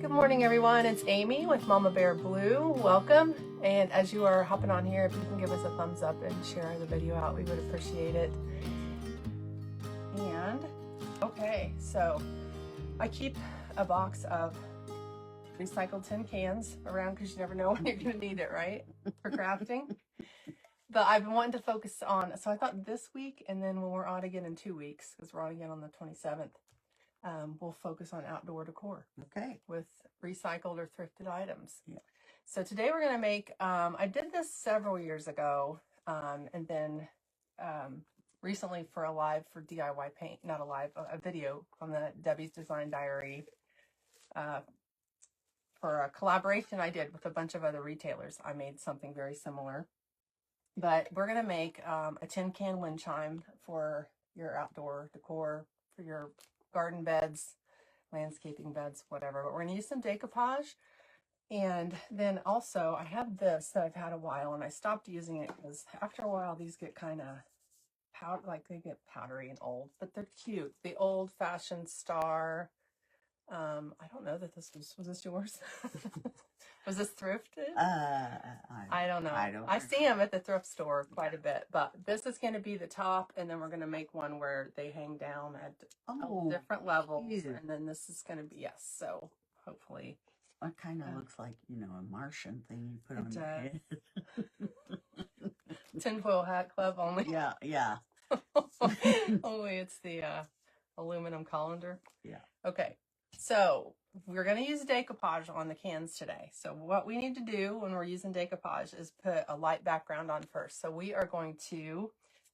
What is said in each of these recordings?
Good morning, everyone. It's Amy with Mama Bear Blue. Welcome. And as you are hopping on here, if you can give us a thumbs up and share the video out, we would appreciate it. And okay, so I keep a box of recycled tin cans around because you never know when you're going to need it, right? For crafting. But I've been wanting to focus on, so I thought this week, and then when we're on again in 2 weeks, because we're on again on the 27th, we'll focus on outdoor decor. Okay. With recycled or thrifted items. Yeah. So today we're going to make, I did this several years ago, and then recently for a live for DIY Paint, not a live, a video on the Debbie's Design Diary for a collaboration I did with a bunch of other retailers. I made something very similar. But we're going to make a tin can wind chime for your outdoor decor, for your garden beds, landscaping beds, whatever. But we're going to use some decoupage. And then also I have this that I've had a while and I stopped using it because after a while these get kind of they get powdery and old, but they're cute. The old fashioned star. I don't know that this was this yours? Was this thrifted? I don't know. I see them at the thrift store quite a bit, but this is going to be the top, and then we're going to make one where they hang down at different levels, and then this is going to be, yes, so hopefully. It kind of looks like, you know, a Martian thing you put on your head. Tinfoil hat club only. Yeah, yeah. Only it's the aluminum colander. Yeah. Okay, so we're going to use decoupage on the cans today. So what we need to do when we're using decoupage is put a light background on first. So we are going to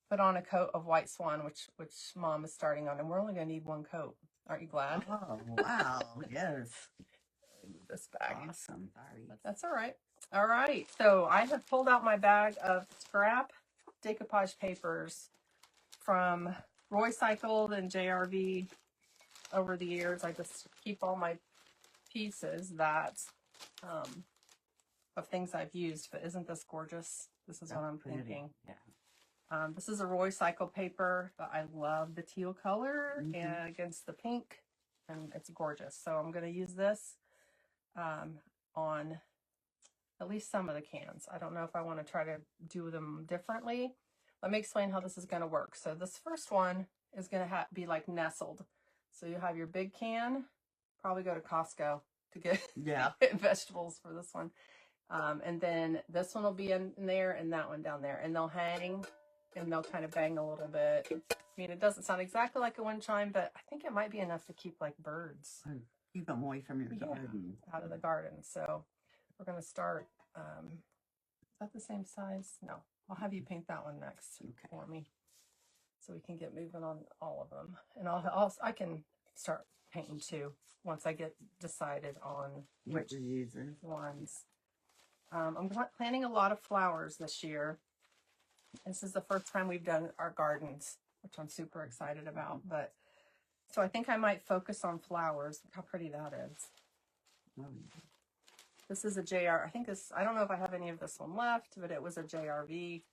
put on a coat of white swan, which Mom is starting on, and we're only going to need one coat. Aren't you glad? Oh, wow. Yes. Move this back. Awesome. Sorry. That's all right. All right. So I have pulled out my bag of scrap decoupage papers from Roycycled and JRV. Over the years, I just keep all my pieces that of things I've used. But isn't this gorgeous? This is what I'm thinking. Yeah. This is a Roycycled paper, but I love the teal color and against the pink, and it's gorgeous. So I'm going to use this on at least some of the cans. I don't know if I want to try to do them differently. Let me explain how this is going to work. So this first one is going to be like nestled. So you have your big can, probably go to Costco to get vegetables for this one. And then this one will be in there and that one down there. And they'll hang and they'll kind of bang a little bit. I mean, it doesn't sound exactly like a wind chime, but I think it might be enough to keep like birds. Keep them away from your garden. Out of the garden. So we're going to start. Is that the same size? No. I'll have you paint that one next for me, so we can get moving on all of them. And I can start painting too once I get decided on which ones. I'm planting a lot of flowers this year. This is the first time we've done our gardens, which I'm super excited about. But so I think I might focus on flowers. Look how pretty that is. This is a JR. I think this. I don't know if I have any of this one left, but it was a JRV.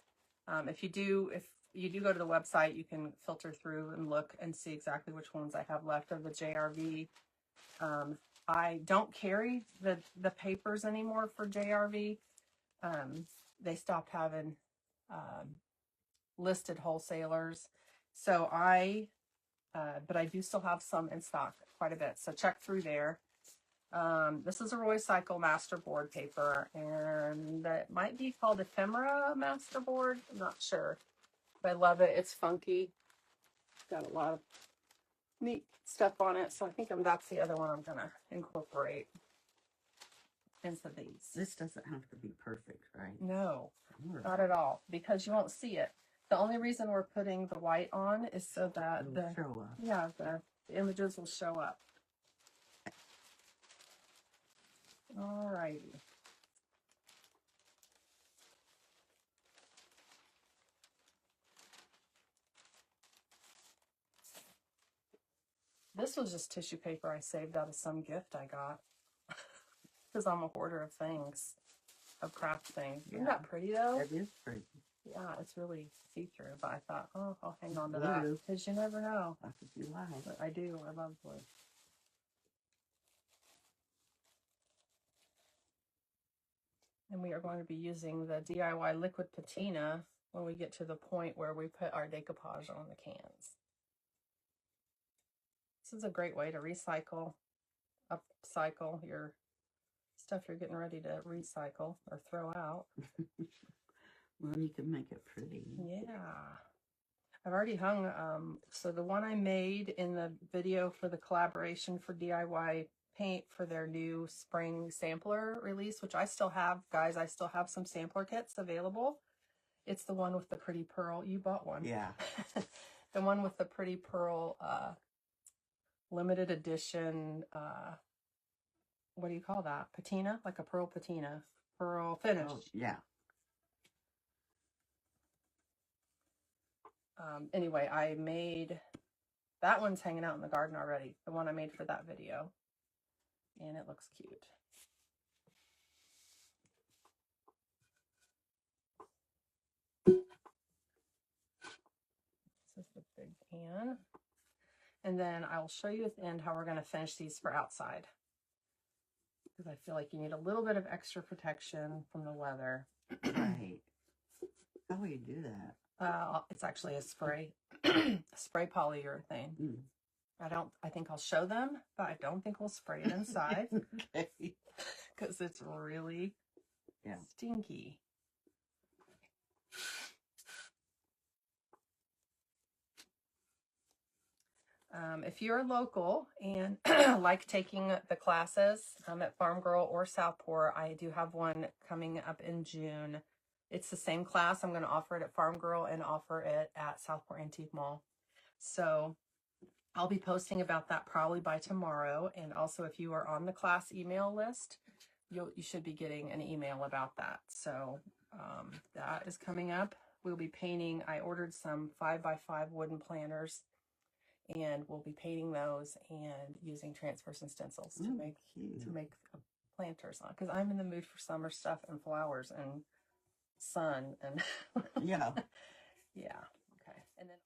If you do go to the website, you can filter through and look and see exactly which ones I have left of the JRV. I don't carry the papers anymore for JRV. They stopped having listed wholesalers. So but I do still have some in stock, quite a bit. So check through there. This is a Roycycled masterboard paper, and it might be called ephemera masterboard. I'm not sure, but I love it. It's funky. It's got a lot of neat stuff on it. So I think that's the other one I'm gonna incorporate into these. This doesn't have to be perfect, right? No, not at all, because you won't see it. The only reason we're putting the white on is so that the images will show up. All righty. This was just tissue paper I saved out of some gift I got. Because I'm a hoarder of things, of craft things. Isn't that pretty though? It is pretty. Yeah, it's really see-through, but I thought, oh, I'll hang on to that. Because you never know. That's what you like. But I do. I love blue. And we are going to be using the DIY liquid patina when we get to the point where we put our decoupage on the cans. This is a great way to recycle, upcycle your stuff you're getting ready to recycle or throw out. Well, you can make it pretty. Yeah. I've already hung, so the one I made in the video for the collaboration for DIY Paint for their new spring sampler release, which I still have, guys, I still have some sampler kits available. It's the one with the pretty pearl. You bought one. Yeah. The one with the pretty pearl, limited edition, what do you call that? Patina? Like a pearl patina. Pearl finish. Oh, yeah. Anyway, I made, that one's hanging out in the garden already. The one I made for that video. And it looks cute. This is the big pan. And then I'll show you at the end how we're going to finish these for outside. Because I feel like you need a little bit of extra protection from the weather. Right. How will you do that? It's actually a spray, spray polyurethane. Mm. I think I'll show them, but I don't think we'll spray it inside. Okay. Because it's really stinky. If you're local and like taking the classes at Farm Girl or Southport, I do have one coming up in June. It's the same class. I'm going to offer it at Farm Girl and offer it at Southport Antique Mall. So I'll be posting about that probably by tomorrow. And also, if you are on the class email list, you should be getting an email about that. So that is coming up. We'll be painting. I ordered some 5x5 wooden planters, and we'll be painting those and using transfers and stencils to make planters on. Because I'm in the mood for summer stuff and flowers and sun and Yeah. Yeah. Okay. And then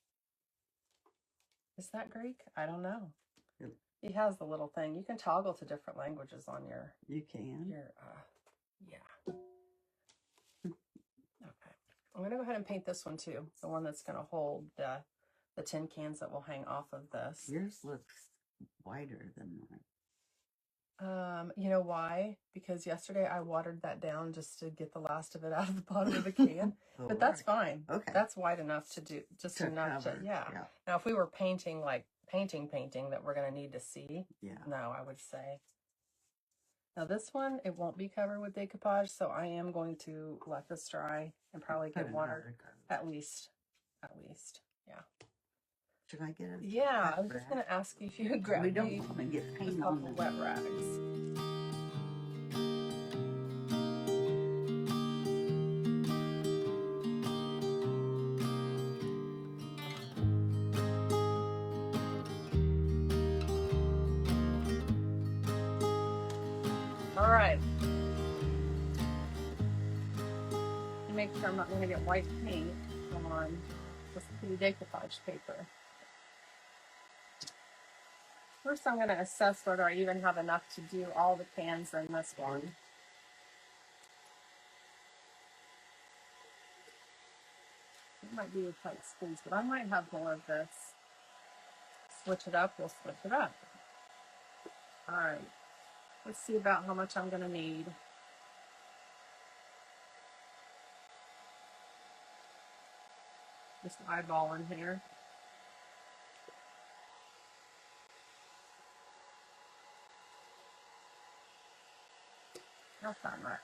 is that Greek? I don't know. He has the little thing. You can toggle to different languages on your. You can. Yeah. Okay. I'm gonna go ahead and paint this one too. The one that's gonna hold the tin cans that will hang off of this. Yours looks whiter than mine. You know why? Because yesterday I watered that down just to get the last of it out of the bottom of the can. But that's fine. Okay. That's wide enough to do, just enough to, yeah. Now, if we were painting, like painting that we're going to need to see, no, I would say. Now this one, it won't be covered with decoupage, so I am going to let this dry and probably get water at least, yeah. Should I get it? Yeah, I was just going to ask you if you could grab we don't want to get paint on the wet rags. All right. Make sure I'm not going to get white paint on this pretty decoupage paper. First, I'm going to assess whether I even have enough to do all the cans in this one. It might be a tight squeeze, but I might have more of this. Switch it up, we'll switch it up. All right, let's see about how much I'm going to need. Just eyeballing here. Not that much.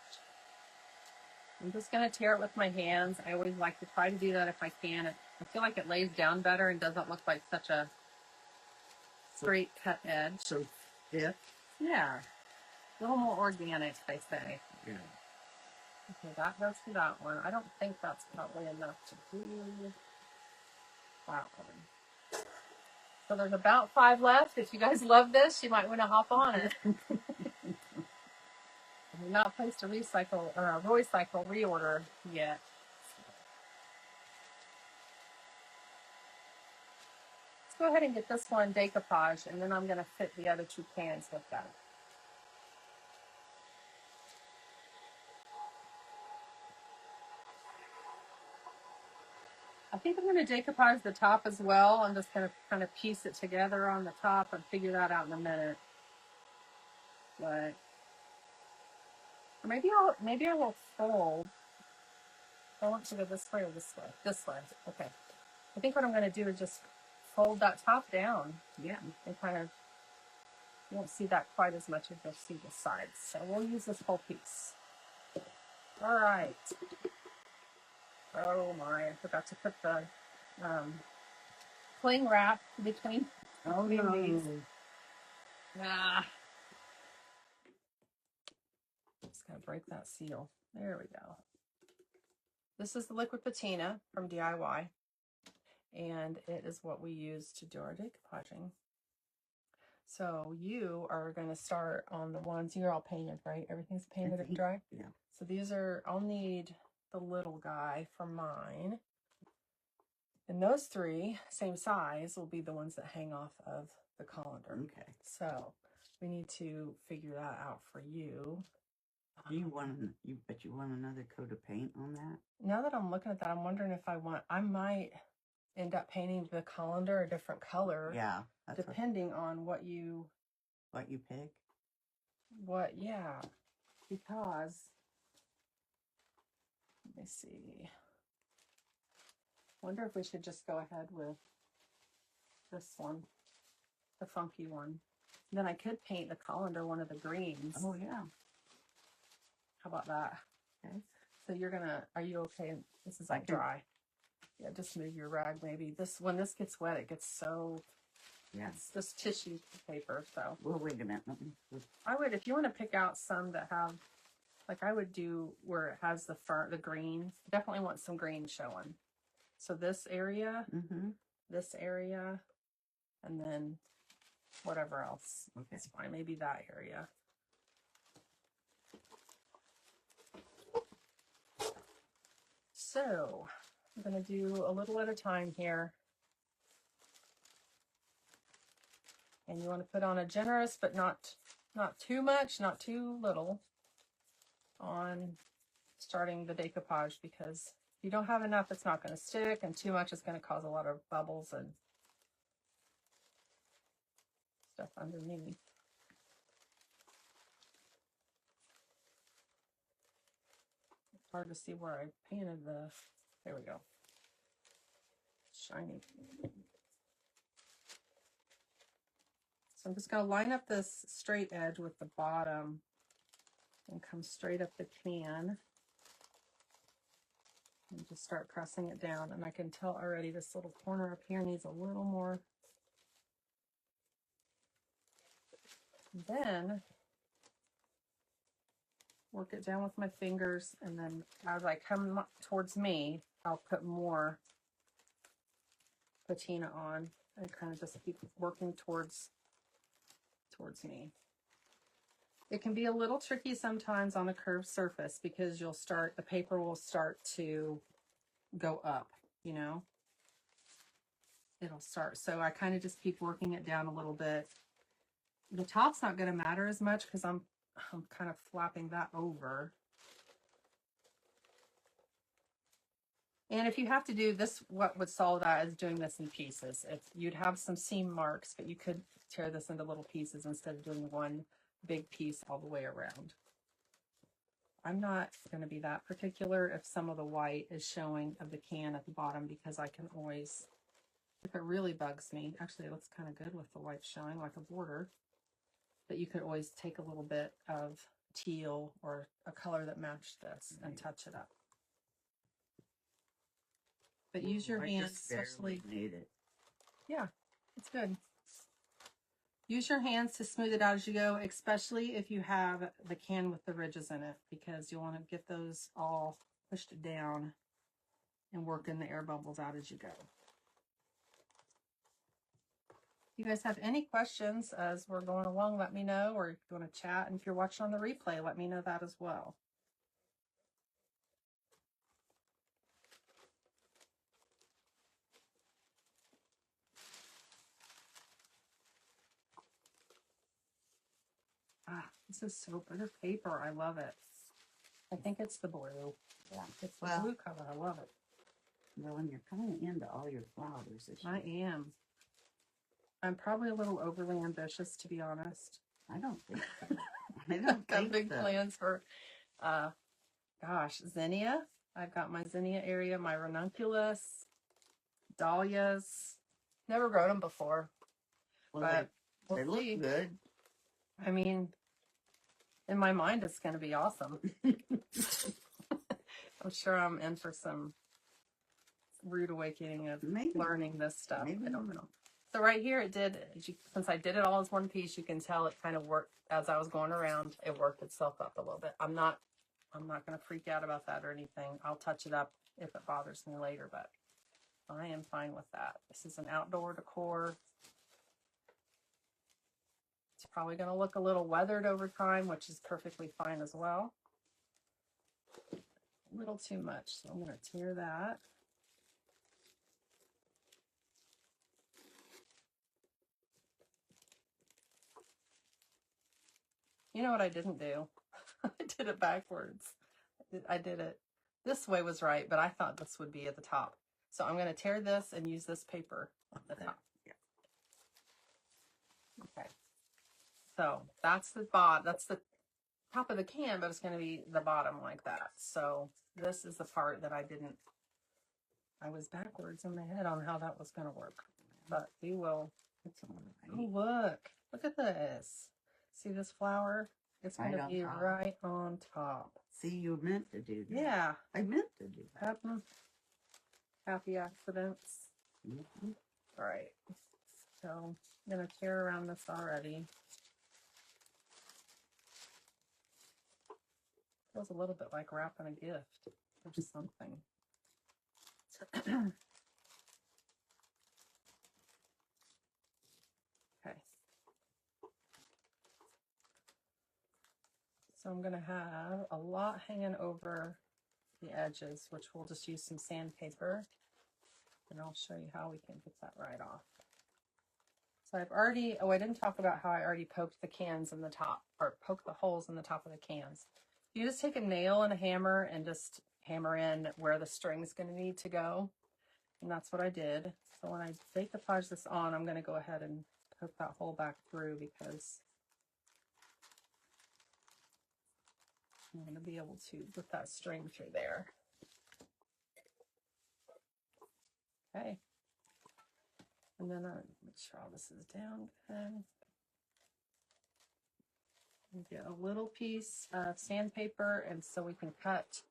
I'm just going to tear it with my hands. I always like to try to do that if I can. I feel like it lays down better and doesn't look like such a straight cut edge. So stiff? Yeah. A little more organic, they say. Yeah. Okay, that goes to that one. I don't think that's probably enough to do that one. So there's about 5 left. If you guys love this, you might want to hop on it. We've not placed a recycle or a Roycycle reorder yet. Let's go ahead and get this one decoupage, and then I'm going to fit the other 2 cans with that. I think I'm going to decoupage the top as well. I'm just going to kind of piece it together on the top and figure that out in a minute. But or maybe I will fold. I want to go this way or this way. This way. Okay. I think what I'm going to do is just fold that top down. Yeah. And kind of, you won't see that quite as much as you'll see the sides. So we'll use this whole piece. All right. Oh my, I forgot to put the cling wrap between these. Ah, just gonna break that seal. There we go. This is the liquid patina from DIY, and it is what we use to do our decoupaging. So you are going to start on the ones, you're all painted, right? Everything's painted and dry? Yeah. So these are, I'll need the little guy for mine. And those three, same size, will be the ones that hang off of the colander. Okay. So we need to figure that out for you. Do you want another coat of paint on that? Now that I'm looking at that, I'm wondering if I might end up painting the colander a different color. Yeah. Depending on what you pick. Yeah. Because, let me see. Wonder if we should just go ahead with this one, the funky one. And then I could paint the colander one of the greens. Oh yeah. How about that? Okay. So are you okay? This is like dry. Yeah, just move your rag maybe. When this gets wet, it gets so, yeah. It's just tissue paper, so. Well, wait a minute. I would, if you want to pick out some that have, like I would do where it has the green, definitely want some green showing. So this area, this area, and then whatever else. Okay. It's fine, maybe that area. So I'm going to do a little at a time here. And you want to put on a generous, but not too much, not too little on starting the decoupage, because if you don't have enough, it's not going to stick, and too much is going to cause a lot of bubbles and stuff underneath. It's hard to see where I painted there we go. Shiny. So I'm just going to line up this straight edge with the bottom and come straight up the can and just start pressing it down. And I can tell already this little corner up here needs a little more. Then work it down with my fingers, and then as I come towards me, I'll put more patina on and kind of just keep working towards me. It can be a little tricky sometimes on a curved surface because the paper will start to go up, you know. It'll start, so I kind of just keep working it down a little bit. The top's not going to matter as much because I'm kind of flapping that over. And if you have to do this, what would solve that is doing this in pieces. If you'd have some seam marks, but you could tear this into little pieces instead of doing one big piece all the way around. I'm not going to be that particular if some of the white is showing of the can at the bottom, because I can always, if it really bugs me, actually it looks kind of good with the white showing like a border, but you could always take a little bit of teal or a color that matched this and touch it up. But use your hands, especially. Yeah, it's good. Use your hands to smooth it out as you go, especially if you have the can with the ridges in it, because you'll want to get those all pushed down and working the air bubbles out as you go. If you guys have any questions as we're going along, let me know, or if you want to chat, and if you're watching on the replay, let me know that as well. Ah, this is so bitter paper. I love it. I think it's the blue. Yeah, it's the blue color. I love it. Well, and you're kind of into all your flowers this I year. am. I'm probably a little overly ambitious, to be honest. I don't think so. I I've don't got think big so. plans for, gosh, zinnia. I've got my zinnia area, my ranunculus, dahlias. Never grown them before, Well, but they we'll look see. good. I mean, in my mind, it's going to be awesome. I'm sure I'm in for some rude awakening of learning this stuff. I don't know. So right here, it did, since I did it all as one piece, you can tell it kind of worked as I was going around. It worked itself up a little bit. I'm not going to freak out about that or anything. I'll touch it up if it bothers me later, but I am fine with that. This is an outdoor decor. It's probably going to look a little weathered over time, which is perfectly fine as well. A little too much, so I'm going to tear that. You know what I didn't do? I did it backwards. I did it. This way was right, but I thought this would be at the top. So I'm going to tear this and use this paper at the top. Okay. So that's the bottom. That's the top of the can, but it's going to be the bottom like that. So this is the part that I was backwards in my head on how that was going to work. But we will. Oh, look at this. See this flower? It's going to be right on top. See, you meant to do that. Yeah. I meant to do that. Happy accidents. Mm-hmm. All right. So I'm going to tear around this already. Feels a little bit like wrapping a gift or something. Okay. So I'm going to have a lot hanging over the edges, which we'll just use some sandpaper. And I'll show you how we can get that right off. So I've already, I didn't talk about how I already poked the cans in the top, or poked the holes in the top of the cans. You just take a nail and a hammer and just hammer in where the string's going to need to go. And that's what I did. So when I decoupage this on, I'm going to go ahead and poke that hole back through because I'm going to be able to put that string through there. Okay. And then I'll make sure all this is down good. And get a little piece of sandpaper, and so we can cut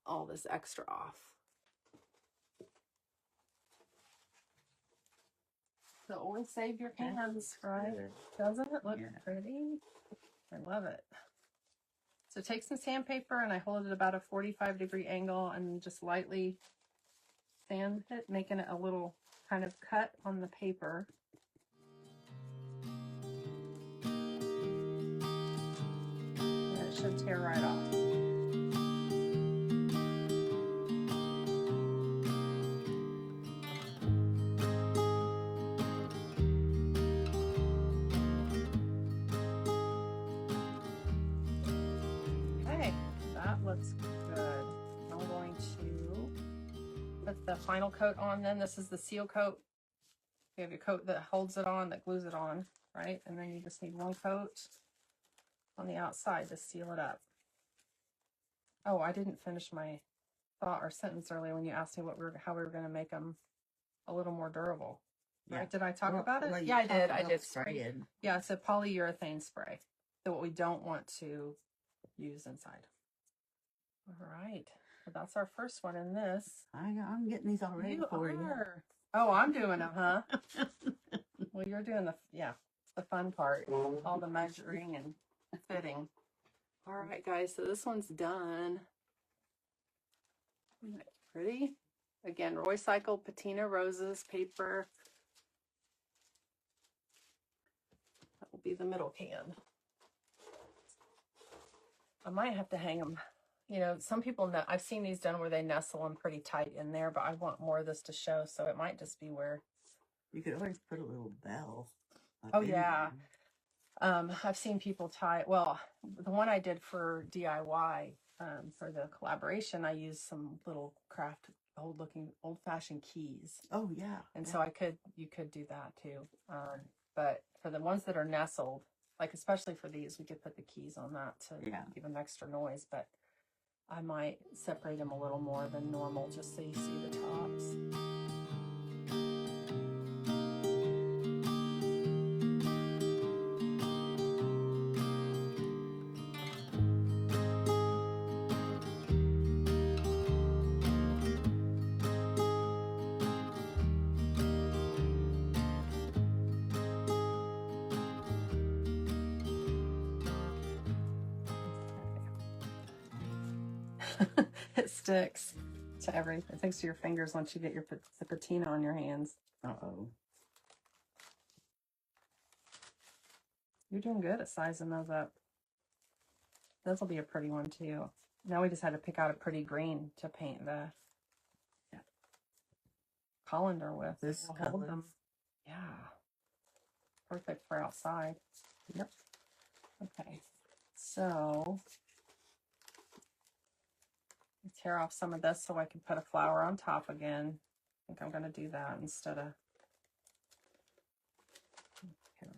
all this extra off. So always save your cans, right? Doesn't it look pretty? I love it. So take some sandpaper and I hold it at about a 45-degree angle and just lightly sand it, making it a little kind of cut on the paper. And it should tear right off. Okay, that looks good. I'm going to put the final coat on then. This is the seal coat. You have your coat that holds it on, that glues it on, right? And then you just need one coat on the outside to seal it up. Oh, I didn't finish my thought or sentence earlier when you asked me how we were going to make them a little more durable. Right? Yeah. Did I talk about it? Yeah, I did. I did. Spraying. Yeah, it's a polyurethane spray. So what we don't want to use inside. All right. Well, that's our first one in this. I'm getting these all ready for you. Oh, I'm doing them, huh? Well, you're doing the fun part, all the measuring and fitting. All right, guys, so this one's done. Isn't it pretty? Again, Roycycled Patina roses paper. That will be the middle can. I might have to hang them. You know, some people know, I've seen these done where they nestle them pretty tight in there, but I want more of this to show, so it might just be where. You could always put a little bell. Oh, yeah. I've seen people tie, well, the one I did for DIY, for the collaboration, I used some little craft old-fashioned keys. Oh yeah. And so you could do that too. But for the ones that are nestled, like especially for these, we could put the keys on that to give them extra noise. But I might separate them a little more than normal just so you see the tops. It sticks to everything. It sticks to your fingers once you get the patina on your hands. Uh-oh. You're doing good at sizing those up. Those will be a pretty one too. Now we just had to pick out a pretty green to paint the colander with. This will hold them. Yeah. Perfect for outside. Yep. Okay. So tear off some of this so I can put a flower on top again. I think I'm going to do that instead of...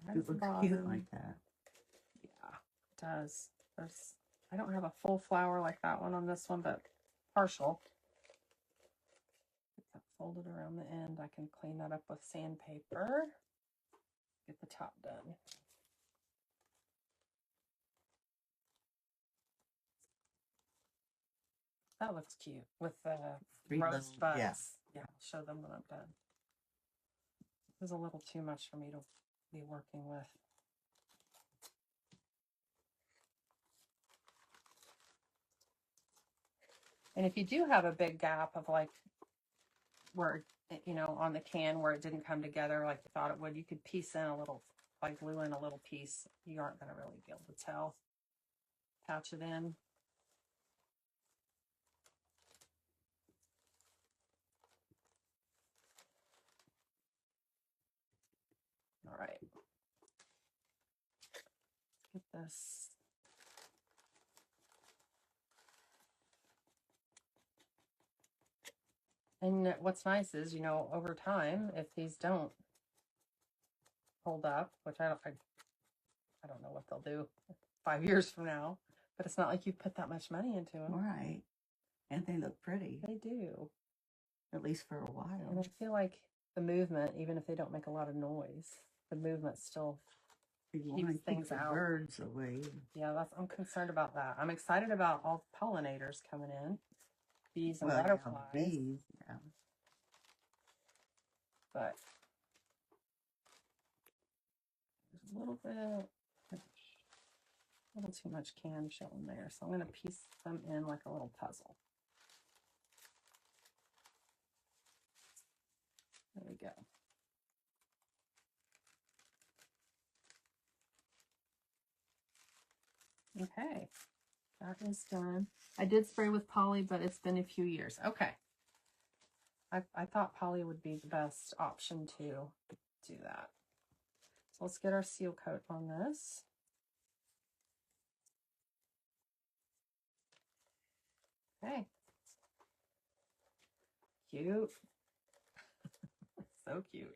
It looks cute like that. Yeah, it does. I don't have a full flower like that one on this one, but partial. Get that folded around the end. I can clean that up with sandpaper. Get the top done. That looks cute with the rose buds. Yeah, I'll show them when I'm done. This is a little too much for me to be working with. And if you do have a big gap of like where, you know, on the can where it didn't come together like you thought it would, you could piece in a little, like glue in a little piece. You aren't going to really be able to tell. Patch it in. All right. Get this. And what's nice is, you know, over time, if these don't hold up, which I don't know what they'll do 5 years from now, but it's not like you put that much money into them. Right. And they look pretty. They do. At least for a while. And I feel like the movement, even if they don't make a lot of noise, the movement still keeps things out. Birds away. Yeah, I'm concerned about that. I'm excited about all the pollinators coming in. Bees and butterflies. Bees, yeah. But there's a little too much can showing there. So I'm going to piece them in like a little puzzle. There we go. Okay, that is done. I did spray with poly, but it's been a few years. Okay. I thought poly would be the best option to do that. So let's get our seal coat on this. Okay. Cute. So cute.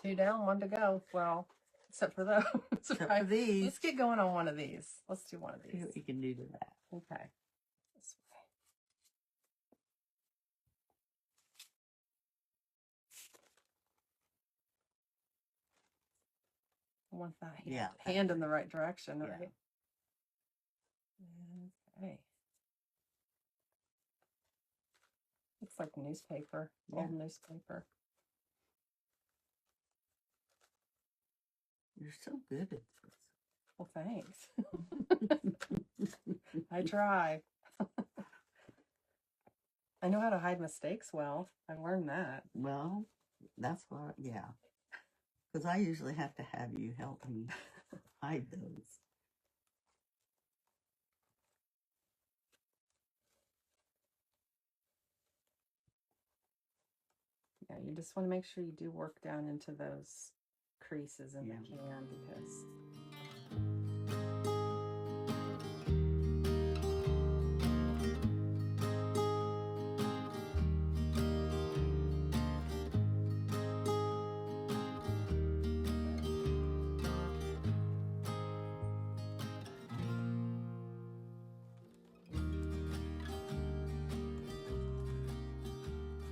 Two down, one to go. Well, except for those. Except for these. Let's get going on one of these. Let's do one of these. See what you can do to that. Okay. This way. I want that hand in the right direction, right? Okay. It's like newspaper, old newspaper. You're so good at this. Well, thanks. I try. I know how to hide mistakes well. I've learned that. Well, that's what, yeah. Because I usually have to have you help me hide those. Yeah, you just want to make sure you do work down into those creases in the can because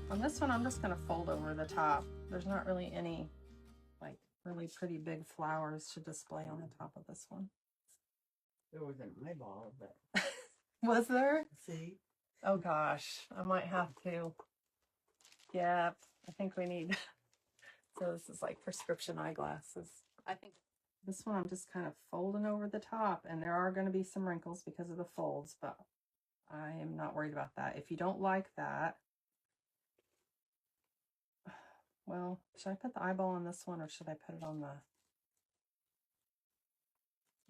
On this one, I'm just going to fold over the top. There's not really any like really pretty big flowers to display on the top of this one. There was an eyeball, but was there? see? Oh gosh, I might have to. Yeah, I think we need. So this is like prescription eyeglasses. I think this one I'm just kind of folding over the top, and there are going to be some wrinkles because of the folds, but I am not worried about that. If you don't like that, well, should I put the eyeball on this one or should I put it on the...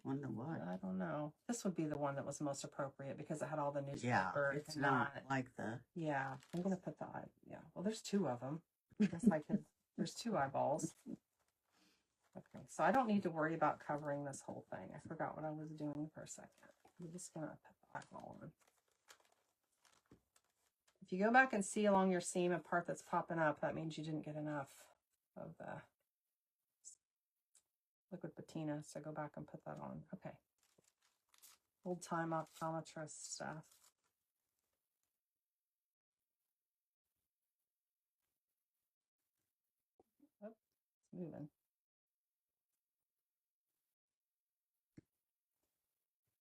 On the what? I don't know. This would be the one that was most appropriate because it had all the newspaper. Yeah, it's not like the... Yeah, I'm going to put the eye... Yeah, well, there's two of them. I guess I could... There's two eyeballs. Okay, so I don't need to worry about covering this whole thing. I forgot what I was doing for a second. I'm just going to put the eyeball on. If you go back and see along your seam a part that's popping up, that means you didn't get enough of the liquid patina. So go back and put that on. Okay. Old time optometrist stuff. Oh, it's moving.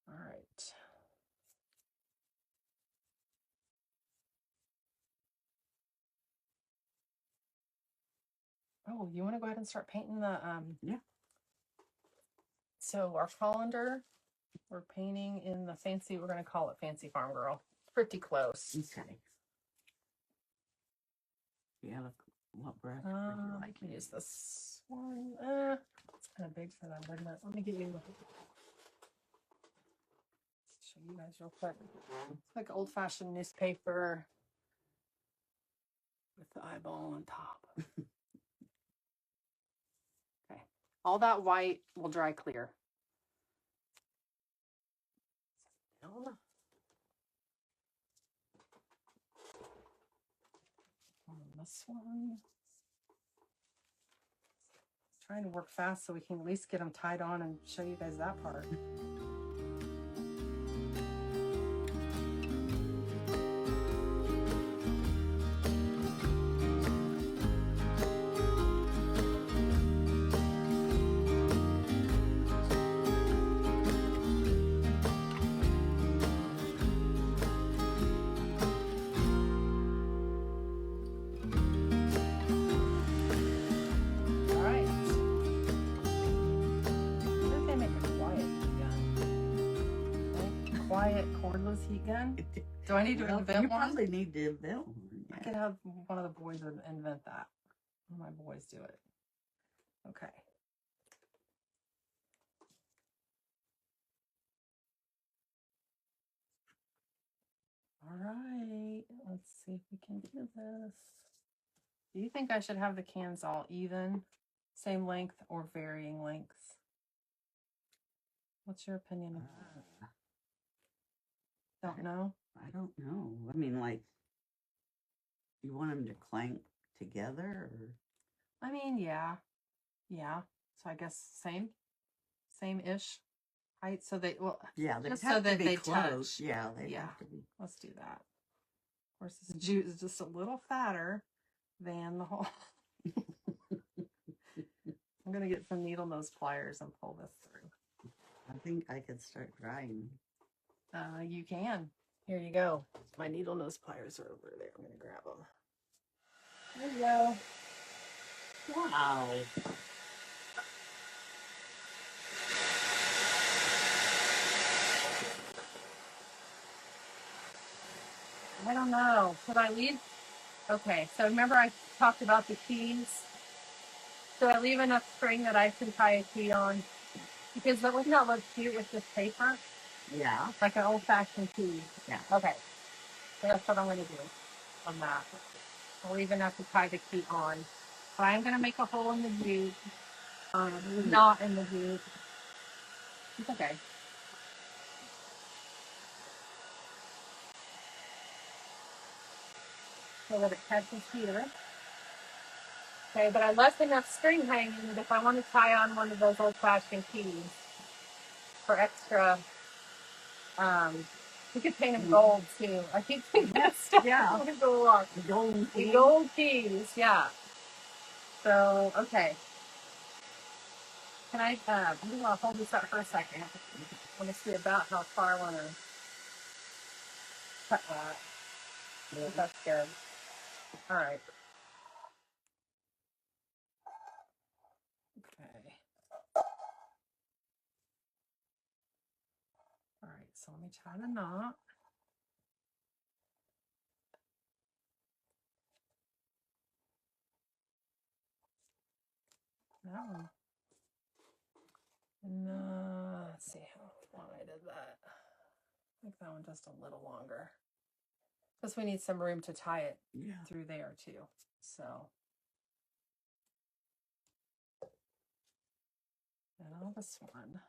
All right. Oh, you want to go ahead and start painting the yeah. So our colander, we're painting in the fancy, we're going to call it Fancy Farm Girl. Pretty close. Okay. Yeah, what brush would you like? I can use this one. It's kind of big for that, isn't it? Let me give you show you guys real quick. It's like old-fashioned newspaper with the eyeball on top. Okay. All that white will dry clear. Down. On this one. Trying to work fast so we can at least get them tied on and show you guys that part. Quiet cordless heat gun. Do I need to invent you one? You probably need to invent one. Yeah. I could have one of the boys invent that. One of my boys do it. Okay. All right. Let's see if we can do this. Do you think I should have the cans all even, same length, or varying lengths? What's your opinion of that? Don't know. I don't know. I mean, like, you want them to clank together, or? I mean, yeah. So I guess same-ish height. So they yeah, they just have so to that be they close. touch. Yeah, they have to be. Let's do that. Of course, this jute is just a little fatter than the whole. I'm gonna get some needle nose pliers and pull this through. I think I could start drying. You can. Here you go. My needle nose pliers are over there. I'm gonna grab them. There you go. Wow. I don't know. Should I leave? Okay, so remember I talked about the keys? Should I leave enough string that I can tie a key on? Because wouldn't that look cute with this paper? Yeah. Like an old-fashioned key. Yeah. Okay. So that's what I'm going to do on that. I'll even have to tie the key on. But I'm going to make a hole in the jute. Not in the jute. It's okay. So that it catches here. Okay, but I left enough string hanging that if I want to tie on one of those old-fashioned keys for extra We could paint them gold too. I keep thinking that stuff. Yeah. To go along. The golden The key. gold keys, yeah. So, okay. Can I, I'm going to hold this up for a second. I want to see about how far I want to cut that. Yeah. That's good. All right. Okay. All right, so let me tie the knot. That one. And let's see how long I did that. I think that one just a little longer. Because we need some room to tie it through there too. So. And on this one.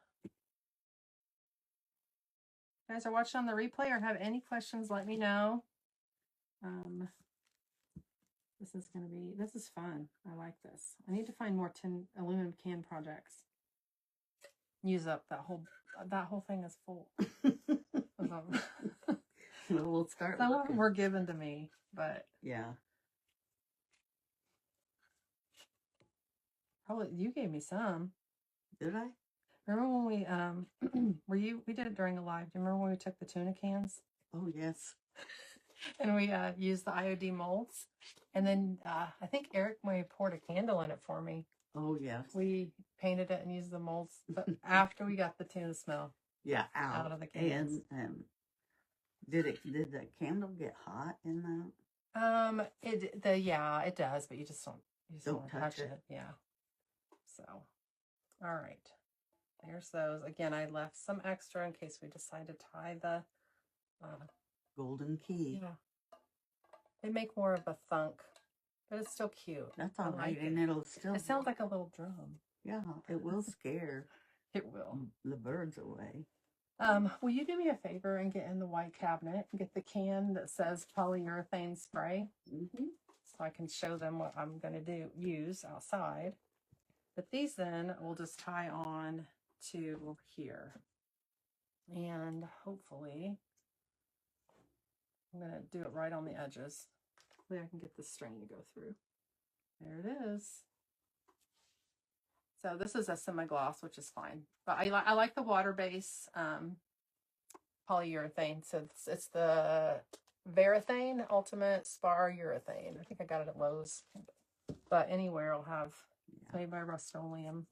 You guys are watching on the replay or have any questions, let me know. This is fun. I like this. I need to find more tin aluminum can projects. Use up that whole thing is full. Of them. Well, we'll start Some looking. of them were given to me, but yeah. Probably you gave me some. Did I? Remember when we we did it during a live. Do you remember when we took the tuna cans? Oh yes. And we used the IOD molds. And then I think Eric may have poured a candle in it for me. Oh yes. We painted it and used the molds, but after we got the tuna smell. Yeah, out of the cans. And did the candle get hot in that? It does, but you just don't want to touch it. Yeah. So, all right. There's those. Again, I left some extra in case we decide to tie the golden key. Yeah. They make more of a thunk, but it's still cute. That's all right, like and it'll still. It sounds like a little drum. Yeah, it will scare. It will. The birds away. Will you do me a favor and get in the white cabinet and get the can that says polyurethane spray? So I can show them what I'm going to use outside. But these then we'll just tie on to here. And hopefully I'm going to do it right on the edges. Hopefully I can get this string to go through. There it is. So this is a semi-gloss, which is fine. But I like the water-based polyurethane. So it's the Varathane Ultimate Spar Urethane. I think I got it at Lowe's. But anywhere I'll have made by Rust-Oleum.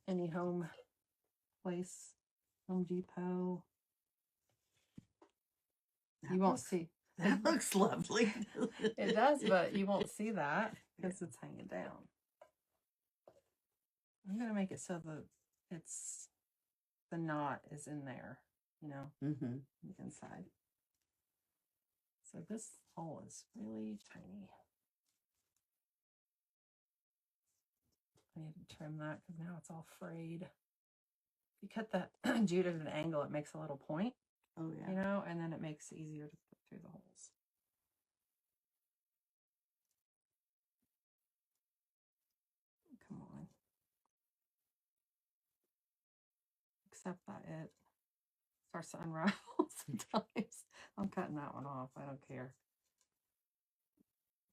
Any home place, Home Depot. You won't see. That looks lovely. It does, but you won't see that because it's hanging down. I'm going to make it so the knot is in there, you know, the inside. So this hole is really tiny. I need to trim that because now it's all frayed. If you cut that jute at an angle, it makes a little point. Oh yeah. You know, and then it makes it easier to put through the holes. Come on. Except that it starts to unravel sometimes. I'm cutting that one off. I don't care.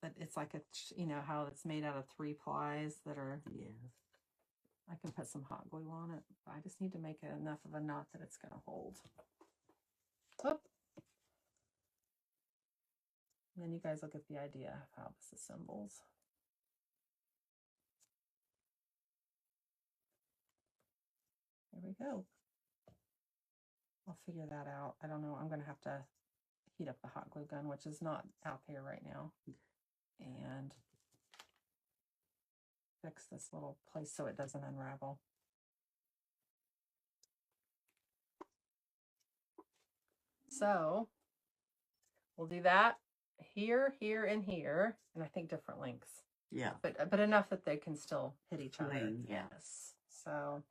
But it's like you know how it's made out of 3 plies that are. Yes. I can put some hot glue on it. But I just need to make it enough of a knot that it's going to hold. Whoop. And then you guys will get the idea of how this assembles. There we go. I'll figure that out. I don't know. I'm going to have to heat up the hot glue gun, which is not out there right now. And fix this little place so it doesn't unravel. So we'll do that here, here, and here, and I think different lengths. Yeah. But enough that they can still hit each other. Yeah. Yes. So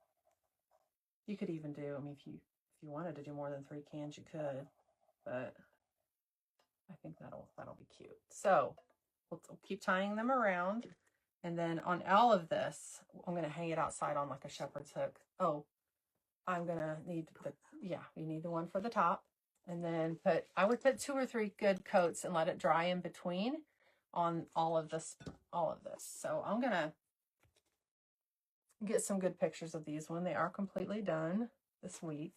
you could even do, I mean, if you wanted to do more than 3 cans, you could, but I think that'll be cute. So we'll keep tying them around. And then on all of this, I'm going to hang it outside on like a shepherd's hook. Oh, I'm gonna need the, yeah, you need the one for the top. And then I would put 2 or 3 good coats and let it dry in between on all of this. So I'm gonna get some good pictures of these when they are completely done this week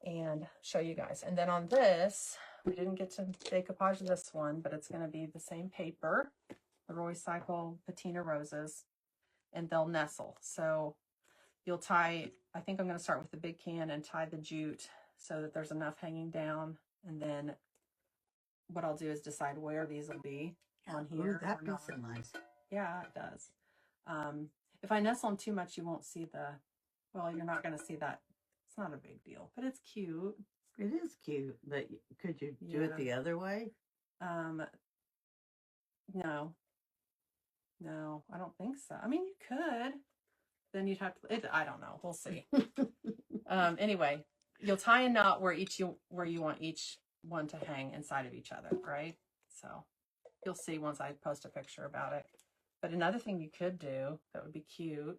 and show you guys. And then on this, we didn't get to decoupage this one, but it's gonna be the same paper, the Roycycled Patina roses, and they'll nestle. So you'll tie, I think I'm going to start with the big can and tie the jute so that there's enough hanging down. And then what I'll do is decide where these will be on here. Ooh, that looks so nice. Yeah, it does. If I nestle them too much, you won't see well, you're not going to see that. It's not a big deal, but it's cute. It is cute, but could you do it the other way? No, I don't think so. I mean, you could. Then you'd have to, I don't know. We'll see. Anyway, you'll tie a knot where you want each one to hang inside of each other, right? So you'll see once I post a picture about it. But another thing you could do that would be cute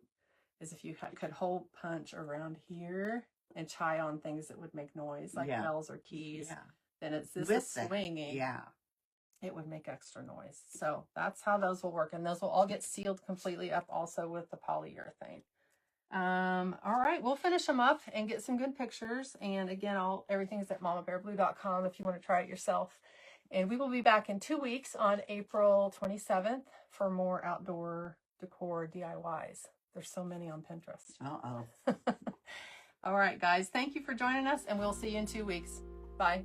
is if you could hole punch around here and tie on things that would make noise, like bells or keys. Yeah. Then this is swinging. Yeah. It would make extra noise. So that's how those will work. And those will all get sealed completely up also with the polyurethane. All right, we'll finish them up and get some good pictures. And again, everything's at mamabearblue.com if you want to try it yourself. And we will be back in 2 weeks on April 27th for more outdoor decor DIYs. There's so many on Pinterest. Uh-oh. All right, guys, thank you for joining us, and we'll see you in 2 weeks. Bye.